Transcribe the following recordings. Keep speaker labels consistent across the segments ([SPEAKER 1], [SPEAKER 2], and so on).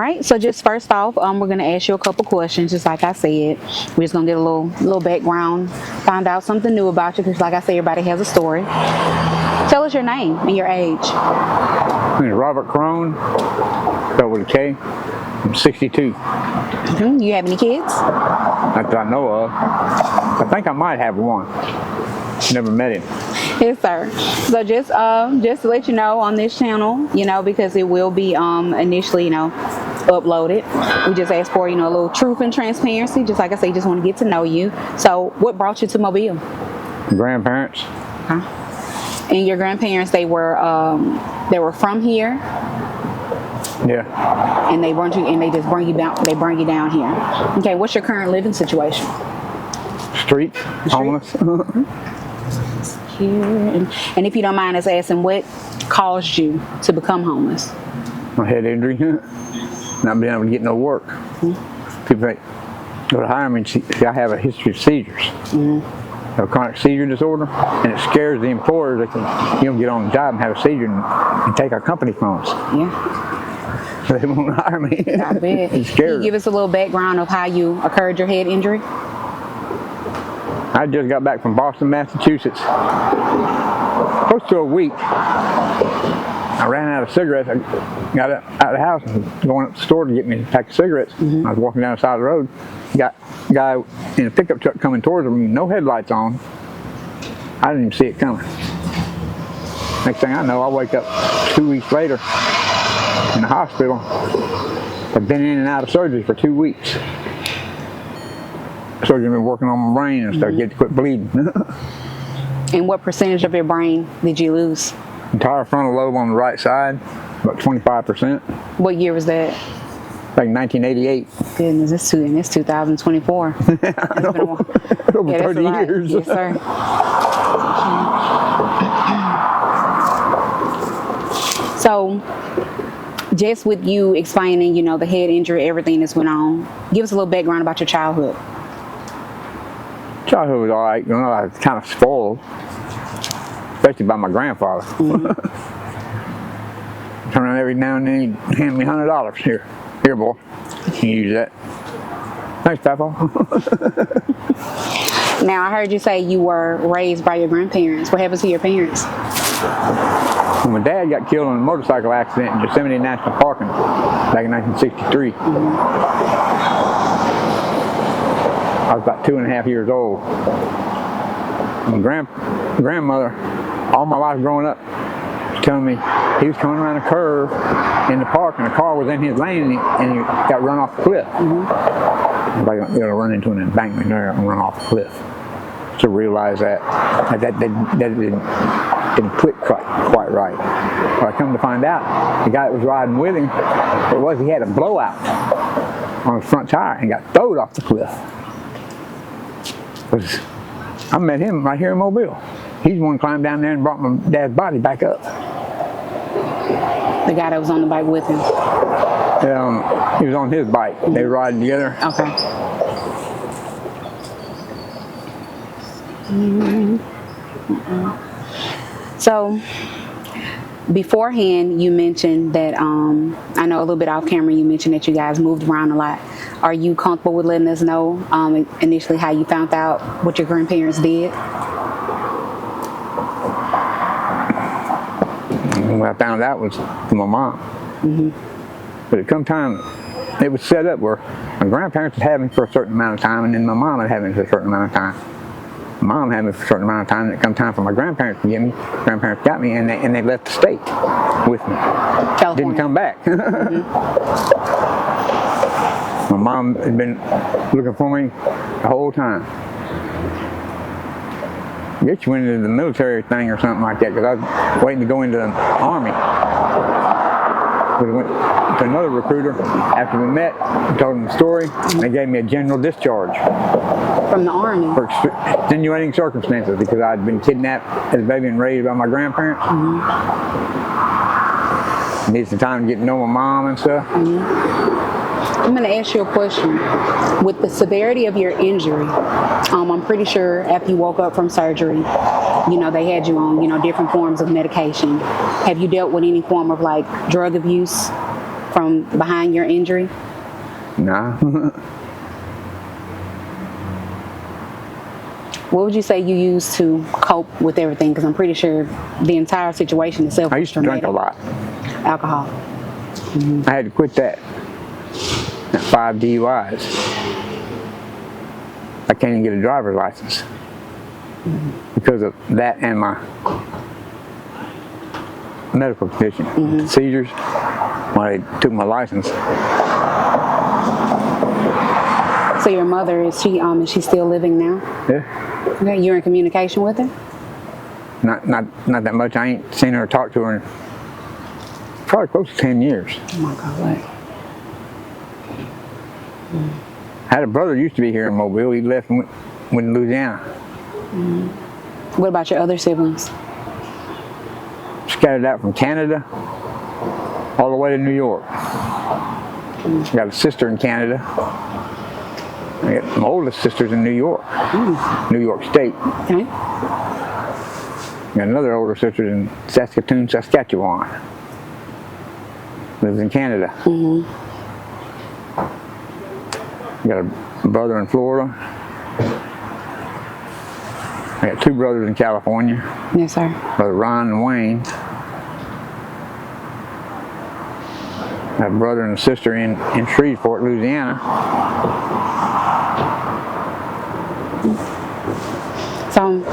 [SPEAKER 1] right, so just first off, we're gonna ask you a couple questions, just like I said. We're just gonna get a little background, find out something new about you, because like I said, everybody has a story. Tell us your name and your age.
[SPEAKER 2] My name is Robert Crone, spelled with a K. I'm 62.
[SPEAKER 1] You have any kids?
[SPEAKER 2] Not that I know of. I think I might have one. Never met him.
[SPEAKER 1] Yes, sir. So just to let you know, on this channel, because it will be initially, uploaded. We just ask for, a little truth and transparency. Just like I say, just want to get to know you. So what brought you to Mobile?
[SPEAKER 2] Grandparents.
[SPEAKER 1] Huh? And your grandparents, they were from here.
[SPEAKER 2] Yeah.
[SPEAKER 1] And they brought you, and they just bring you down. They bring you down here. Okay. What's your current living situation?
[SPEAKER 2] Street. Homeless.
[SPEAKER 1] And if you don't mind us asking, what caused you to become homeless?
[SPEAKER 2] My head injury. Not being able to get no work. People that go to hire me, see, I have a history of seizures. A chronic seizure disorder, and it scares the employers. They can, get on the job and have a seizure and take our company from us.
[SPEAKER 1] Yeah.
[SPEAKER 2] So they won't hire me.
[SPEAKER 1] I bet.
[SPEAKER 2] It's
[SPEAKER 1] Can
[SPEAKER 2] scary.
[SPEAKER 1] you give us a little background of how you occurred your head injury?
[SPEAKER 2] I just got back from Boston, Massachusetts. Close to a week. I ran out of cigarettes. I got out of the house and going up to the store to get me a pack of cigarettes. I was walking down the side of the road. Got a guy in a pickup truck coming towards me, no headlights on. I didn't even see it coming. Next thing I know, I wake up 2 weeks later in the hospital. I've been in and out of surgery for 2 weeks. Surgeon been working on my brain and stuff, get to quit bleeding.
[SPEAKER 1] And what percentage of your brain did you lose?
[SPEAKER 2] Entire frontal lobe on the right side, about 25%.
[SPEAKER 1] What year was that?
[SPEAKER 2] Like 1988.
[SPEAKER 1] Goodness, it's 2024.
[SPEAKER 2] Over 30 years.
[SPEAKER 1] Yes, sir. So, just with you explaining, the head injury, everything that's went on, give us a little background about your childhood.
[SPEAKER 2] Childhood was all right. I was kind of spoiled, especially by my grandfather. Turn around every now and then, he'd hand me $100. Here, boy. You can use that. Thanks, Papa.
[SPEAKER 1] Now, I heard you say you were raised by your grandparents. What happened to your parents?
[SPEAKER 2] Well, my dad got killed in a motorcycle accident in Yosemite National Park back in 1963. I was about 2.5 years old. My grandmother, all my life growing up, was telling me he was coming around a curve in the park and a car was in his lane and he got run off the cliff. Like going to run into an embankment there and run off the cliff. To realize that didn't click quite right. But I come to find out, the guy that was riding with him, he had a blowout on his front tire and got thrown off the cliff. I met him right here in Mobile. He's the one who climbed down there and brought my dad's body back up.
[SPEAKER 1] The guy that was on the bike with him?
[SPEAKER 2] He was on his bike. They were riding together.
[SPEAKER 1] Okay. So, beforehand, you mentioned that, I know a little bit off camera, you mentioned that you guys moved around a lot. Are you comfortable with letting us know initially how you found out what your grandparents did?
[SPEAKER 2] What I found out was from my mom. But at come time, it was set up where my grandparents would have me for a certain amount of time, and then my mom would have me for a certain amount of time. My mom had me for a certain amount of time, and it come time for my grandparents to get me. Grandparents got me, and they left the state with me.
[SPEAKER 1] California.
[SPEAKER 2] Didn't come back. My mom had been looking for me the whole time. I guess she went into the military thing or something like that, because I was waiting to go into the Army. We went to another recruiter after we met, told him the story, and they gave me a general discharge.
[SPEAKER 1] From the Army?
[SPEAKER 2] For extenuating circumstances, because I'd been kidnapped as a baby and raised by my grandparents. Needed some time to get to know my mom and stuff.
[SPEAKER 1] I'm going to ask you a question. With the severity of your injury, I'm pretty sure after you woke up from surgery, they had you on, different forms of medication. Have you dealt with any form of like drug abuse? from behind your injury?
[SPEAKER 2] Nah.
[SPEAKER 1] What would you say you used to cope with everything? Because I'm pretty sure the entire situation itself
[SPEAKER 2] I
[SPEAKER 1] was
[SPEAKER 2] used to drink a lot.
[SPEAKER 1] Alcohol.
[SPEAKER 2] I had to quit that. 5 DUIs. I can't even get a driver's license because of that and my medical condition. Seizures, when they took my license.
[SPEAKER 1] So your mother, is she still living now?
[SPEAKER 2] Yeah.
[SPEAKER 1] Okay, you're in communication with her?
[SPEAKER 2] Not that much. I ain't seen her or talked to her in probably close to 10 years.
[SPEAKER 1] Oh my God.
[SPEAKER 2] I had a brother who used to be here in Mobile. He left and went to Louisiana.
[SPEAKER 1] What about your other siblings?
[SPEAKER 2] Scattered out from Canada all the way to New York. I got a sister in Canada. I got my oldest sister's in New York, New York State.
[SPEAKER 1] Okay.
[SPEAKER 2] Got another older sister in Saskatoon, Saskatchewan. Lives in Canada. Got a brother in Florida. I got 2 brothers in California.
[SPEAKER 1] Yes, sir.
[SPEAKER 2] Brother Ron and Wayne. I have a brother and a sister in Shreveport, Louisiana.
[SPEAKER 1] So,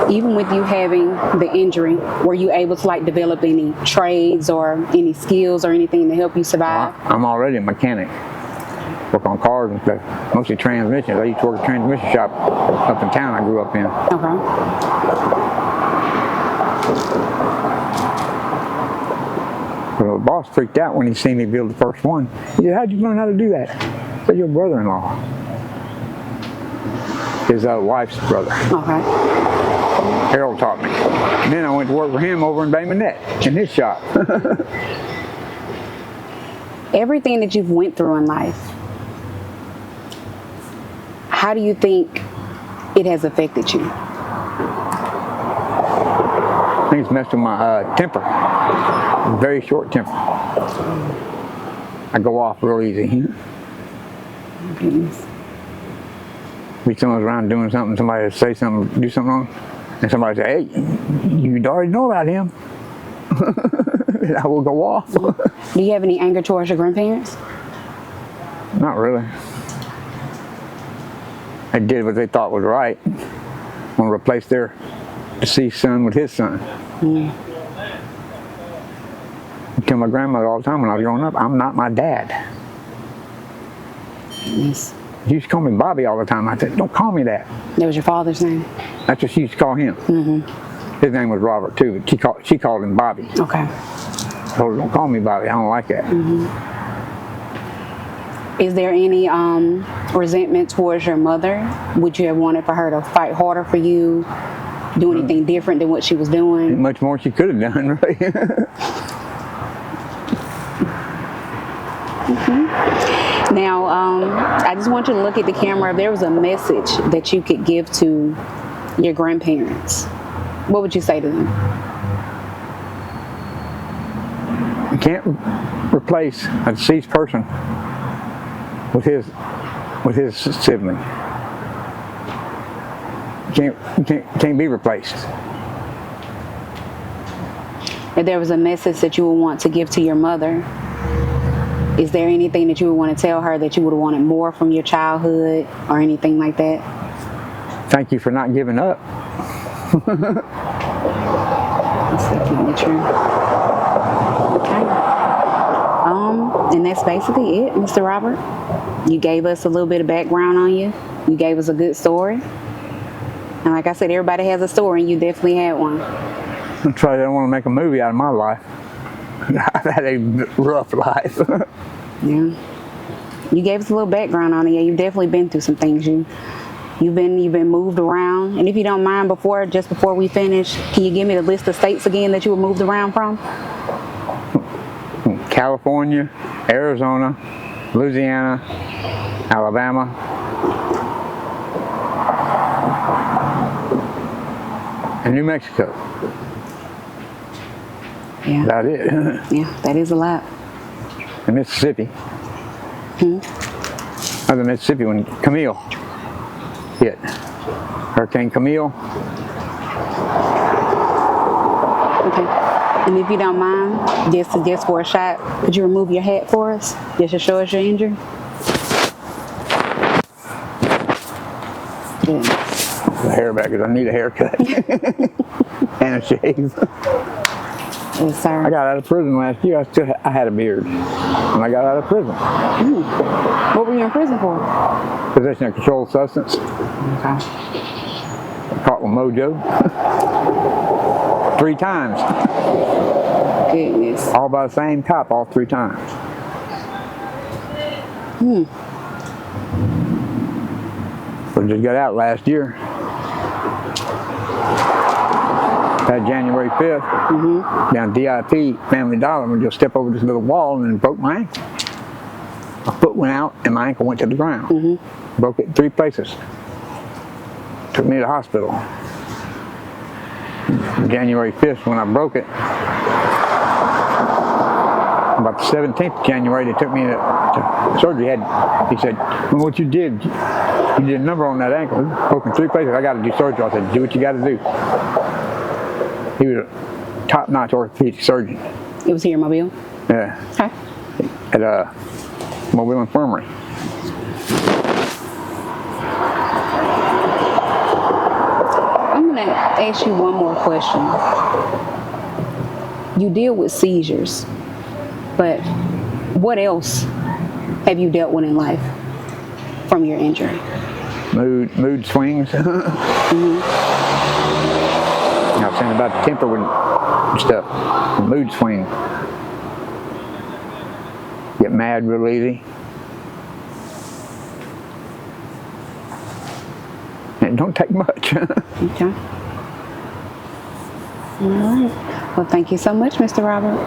[SPEAKER 1] even with you having the injury, were you able to like develop any trades or any skills or anything to help you survive?
[SPEAKER 2] I'm already a mechanic. Work on cars and stuff, mostly transmissions. I used to work at a transmission shop up in town I grew up in.
[SPEAKER 1] Okay.
[SPEAKER 2] But the boss freaked out when he seen me build the first one. He said, "How'd you learn how to do that?" I said, "Your brother-in-law." His wife's brother.
[SPEAKER 1] Okay.
[SPEAKER 2] Harold taught me. And then I went to work for him over in Bay Minette in his shop.
[SPEAKER 1] Everything that you've went through in life, how do you think it has affected you?
[SPEAKER 2] I think it's messed with my temper. Very short temper. I go off real easy.
[SPEAKER 1] Goodness.
[SPEAKER 2] Be someone's around doing something, somebody would say something, do something wrong, and somebody say, "Hey, you already know about him." And I will go off.
[SPEAKER 1] Do you have any anger towards your grandparents?
[SPEAKER 2] Not really. They did what they thought was right. Want to replace their deceased son with his son. I tell my grandmother all the time when I was growing up, I'm not my dad.
[SPEAKER 1] Yes.
[SPEAKER 2] She used to call me Bobby all the time. I said, "Don't call me that."
[SPEAKER 1] That was your father's name?
[SPEAKER 2] That's what she used to call him. His name was Robert too, but she called him Bobby.
[SPEAKER 1] Okay.
[SPEAKER 2] I told her, "Don't call me Bobby. I don't like that."
[SPEAKER 1] Is there any resentment towards your mother? Would you have wanted for her to fight harder for you, do anything different than what she was doing?
[SPEAKER 2] Ain't much more she could have done, really.
[SPEAKER 1] Now, I just want you to look at the camera. If there was a message that you could give to your grandparents, what would you say to them?
[SPEAKER 2] You can't replace a deceased person with his sibling. You can't be replaced.
[SPEAKER 1] If there was a message that you would want to give to your mother, is there anything that you would want to tell her that you would have wanted more from your childhood or anything like that?
[SPEAKER 2] Thank you for not giving up.
[SPEAKER 1] That's definitely true. Okay. And that's basically it, Mr. Robert. You gave us a little bit of background on you. You gave us a good story. And like I said, everybody has a story, and you definitely had one.
[SPEAKER 2] I'm sorry, I don't want to make a movie out of my life. I've had a rough life.
[SPEAKER 1] Yeah. You gave us a little background on it. Yeah, you've definitely been through some things. You've been moved around. And if you don't mind, just before we finish, can you give me the list of states again that you were moved around from?
[SPEAKER 2] California, Arizona, Louisiana, Alabama, and New Mexico.
[SPEAKER 1] Yeah.
[SPEAKER 2] About it.
[SPEAKER 1] Yeah, that is a lot.
[SPEAKER 2] In Mississippi. Other than Mississippi, when Camille hit, Hurricane Camille.
[SPEAKER 1] Okay. And if you don't mind, just for a shot, could you remove your hat for us, just to show us your injury? Good.
[SPEAKER 2] The hair back because I need a haircut and a shave.
[SPEAKER 1] Yes, sir.
[SPEAKER 2] I got out of prison last year. I had a beard when I got out of prison.
[SPEAKER 1] What were you in prison for?
[SPEAKER 2] Possession of controlled substance.
[SPEAKER 1] Okay.
[SPEAKER 2] Caught with mojo. 3 times.
[SPEAKER 1] Goodness.
[SPEAKER 2] All by the same cop, all 3 times. We just got out last year. That January 5th, down DIP, Family Dollar, we just stepped over this little wall and broke my ankle. My foot went out and my ankle went to the ground. Broke it in 3 places. Took me to the hospital. January 5th, when I broke it, about the 17th of January, they took me to surgery. He said, well, what you did a number on that ankle. It was broken 3 places. I got to do surgery. I said, do what you got to do. He was a top-notch orthopedic surgeon.
[SPEAKER 1] It was here in Mobile?
[SPEAKER 2] Yeah.
[SPEAKER 1] Okay.
[SPEAKER 2] At Mobile Infirmary.
[SPEAKER 1] I'm going to ask you one more question. You deal with seizures, but what else have you dealt with in life from your injury?
[SPEAKER 2] Mood swings. I was saying about the temper and stuff. Mood swing. Get mad real easy. It don't take much.
[SPEAKER 1] Okay. All right. Well, thank you so much, Mr. Robert.